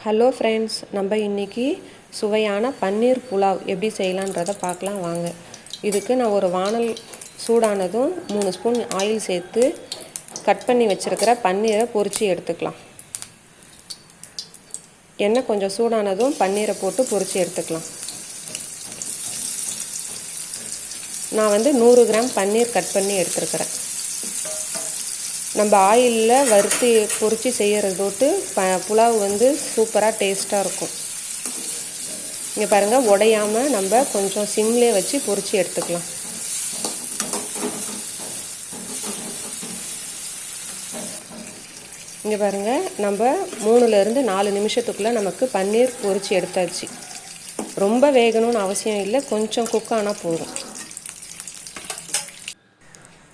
Hello friends, நம்ம இன்றைக்கி சுவையான பன்னீர் புலாவ் எப்படி செய்யலான்றதை பார்க்கலாம் வாங்க. இதுக்கு நான் ஒரு வானல் சூடானதும் 3 ஸ்பூன் ஆயில் சேர்த்து கட் பண்ணி வச்சுருக்கிற பன்னீரை பொரித்து எடுத்துக்கலாம். எண்ணெய் கொஞ்சம் சூடானதும் பன்னீரை போட்டு பொரித்து எடுத்துக்கலாம். நான் 100 கிராம் பன்னீர் கட் பண்ணி எடுத்துருக்கிறேன். நம்ம ஆயிலில் வறுத்து பொரித்து செய்கிறதோட்டு புலாவ் சூப்பராக டேஸ்ட்டாக இருக்கும். இங்கே பாருங்கள், உடையாமல் நம்ம கொஞ்சம் சிம்லே வச்சு பொரித்து எடுத்துக்கலாம். இங்கே பாருங்கள், நம்ம 3லேருந்து 4 நிமிஷத்துக்குள்ளே நமக்கு பன்னீர் பொரித்து எடுத்தாச்சு. ரொம்ப வேகணும்னு அவசியம் இல்லை, கொஞ்சம் குக் ஆனால் போதும்.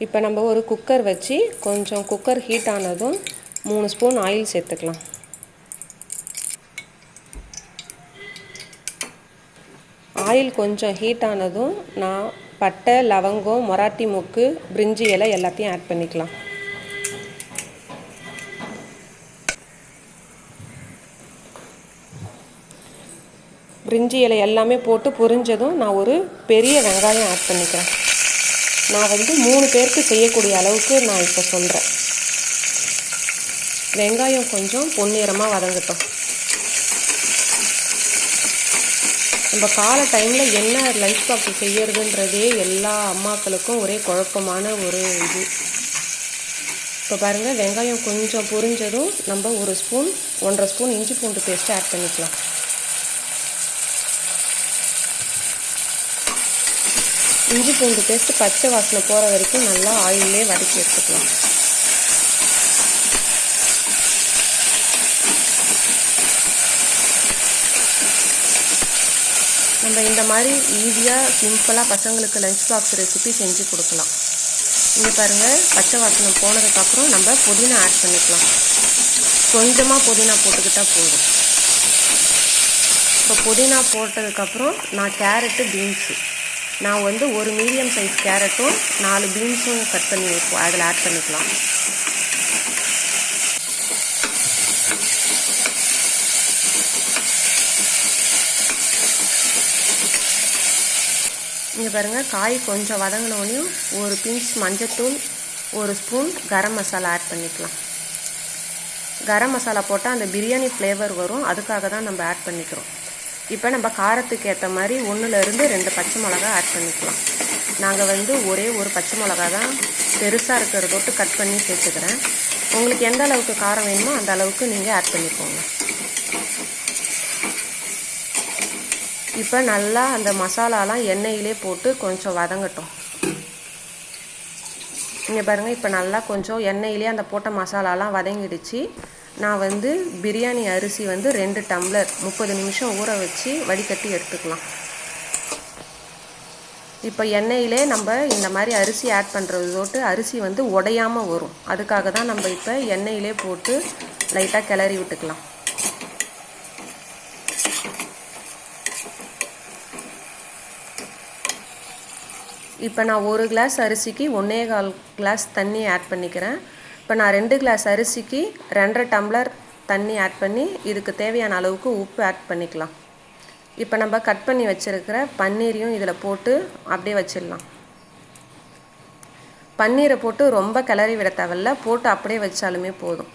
இப்போ நம்ம ஒரு குக்கர் வச்சு கொஞ்சம் குக்கர் ஹீட் ஆனதும் 3 ஸ்பூன் ஆயில் சேர்த்துக்கலாம். ஆயில் கொஞ்சம் ஹீட் ஆனதும் நான் பட்டை, லவங்கம், மராட்டி மொக்கு, பிரிஞ்சி இலை எல்லாத்தையும் ஆட் பண்ணிக்கலாம். பிரிஞ்சி இலை எல்லாமே போட்டு பொரிஞ்சதும் நான் ஒரு பெரிய வெங்காயம் ஆட் பண்ணிக்கிறேன். நான் 3 பேருக்கு செய்யக்கூடிய அளவுக்கு நான் இப்போ சொல்கிறேன். வெங்காயம் கொஞ்சம் பொன்னிறமாக வதங்கட்டும். நம்ம காலை டைமில் என்ன லஞ்ச் பாக்ஸ் செய்யறதுன்றதே எல்லா அம்மாக்களுக்கும் ஒரே குழப்பமான ஒரு இது. இப்போ பாருங்கள், வெங்காயம் கொஞ்சம் பொரிஞ்சதும் நம்ம 1.5 ஸ்பூன் இஞ்சி பூண்டு பேஸ்ட்டு ஆட் பண்ணிக்கலாம். இஞ்சி பூண்டு பேஸ்ட்டு பச்சை வாசனை போகிற வரைக்கும் நல்லா ஆயிலே வதக்கி எடுத்துக்கலாம். நம்ம இந்த மாதிரி ஈஸியாக சிம்பிளாக பசங்களுக்கு லஞ்ச் பாக்ஸ் ரெசிபி செஞ்சு கொடுக்கலாம். இங்கே பாருங்கள், பச்சை வாசனை போனதுக்கப்புறம் நம்ம புதினா ஆட் பண்ணிக்கலாம். கொஞ்சமாக புதினா போட்டுக்கிட்டால் போதும். இப்போ புதினா போட்டதுக்கப்புறம் நான் கேரட்டு, பீன்ஸு நான் ஒரு மீடியம் சைஸ் கேரட்டும் 4 பீன்ஸும் கட் பண்ணி வைப்போம், அதில் ஆட் பண்ணிக்கலாம். இங்கே பாருங்கள், காய் கொஞ்சம் வதங்கினோடனையும் ஒரு பிஞ்ச் மஞ்சத்தூள், 1 ஸ்பூன் கரம் மசாலா ஆட் பண்ணிக்கலாம். கரம் மசாலா போட்டால் அந்த பிரியாணி ஃப்ளேவர் வரும், அதுக்காக தான் நம்ம ஆட் பண்ணிக்கிறோம். இப்போ நம்ம காரத்துக்கு ஏற்ற மாதிரி 1லேருந்து 2 பச்சை மிளகா ஆட் பண்ணிக்கலாம். நாங்கள் ஒரே ஒரு பச்சை மிளகா தான் பெருசாக இருக்கிறதோட்டு கட் பண்ணி சேர்த்துக்கிறேன். உங்களுக்கு எந்த அளவுக்கு காரம் வேணுமோ அந்த அளவுக்கு நீங்கள் ஆட் பண்ணிக்கோங்க. இப்போ நல்லா அந்த மசாலாலாம் எண்ணெயிலே போட்டு கொஞ்சம் வதங்கட்டும். இங்கே பாருங்கள், இப்போ நல்லா கொஞ்சம் எண்ணெயிலே அந்த போட்ட மசாலாலாம் வதங்கிடுச்சு. நான் பிரியாணி அரிசி 2 டம்ளர் 30 நிமிஷம் ஊற வச்சு வடிகட்டி எடுத்துக்கலாம். இப்போ எண்ணெயிலே நம்ம இந்த மாதிரி அரிசி ஆட் பண்ணுறதோட்டு அரிசி உடையாமல் வரும். அதுக்காக தான் நம்ம இப்போ எண்ணெயிலே போட்டு லைட்டாக கிளறி விட்டுக்கலாம். இப்போ நான் 1 கிளாஸ் அரிசிக்கு 1.25 கிளாஸ் தண்ணி ஆட் பண்ணிக்கிறேன். இப்போ நான் 2 கிளாஸ் அரிசிக்கு 2.5 டம்ளர் தண்ணி ஆட் பண்ணி இதுக்கு தேவையான அளவுக்கு உப்பு ஆட் பண்ணிக்கலாம். இப்போ நம்ம கட் பண்ணி வச்சுருக்கிற பன்னீரையும் இதில் போட்டு அப்படியே வச்சிடலாம். பன்னீரை போட்டு ரொம்ப கிளறி விட தேவையில்ல, போட்டு அப்படியே வச்சாலுமே போதும்.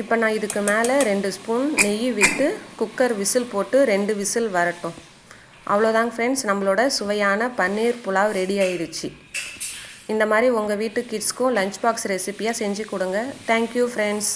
இப்போ நான் இதுக்கு மேலே 2 ஸ்பூன் நெய் விட்டு குக்கர் விசில் போட்டு 2 விசில் வரட்டும். அவ்வளோதாங்க ஃப்ரெண்ட்ஸ், நம்மளோட சுவையான பன்னீர் புலாவ் ரெடி ஆயிடுச்சு. இந்த மாதிரி உங்கள் வீட்டு கிட்ஸ்க்கும் லஞ்ச் பாக்ஸ் ரெசிப்பியாக செஞ்சு கொடுங்க. Thank you friends.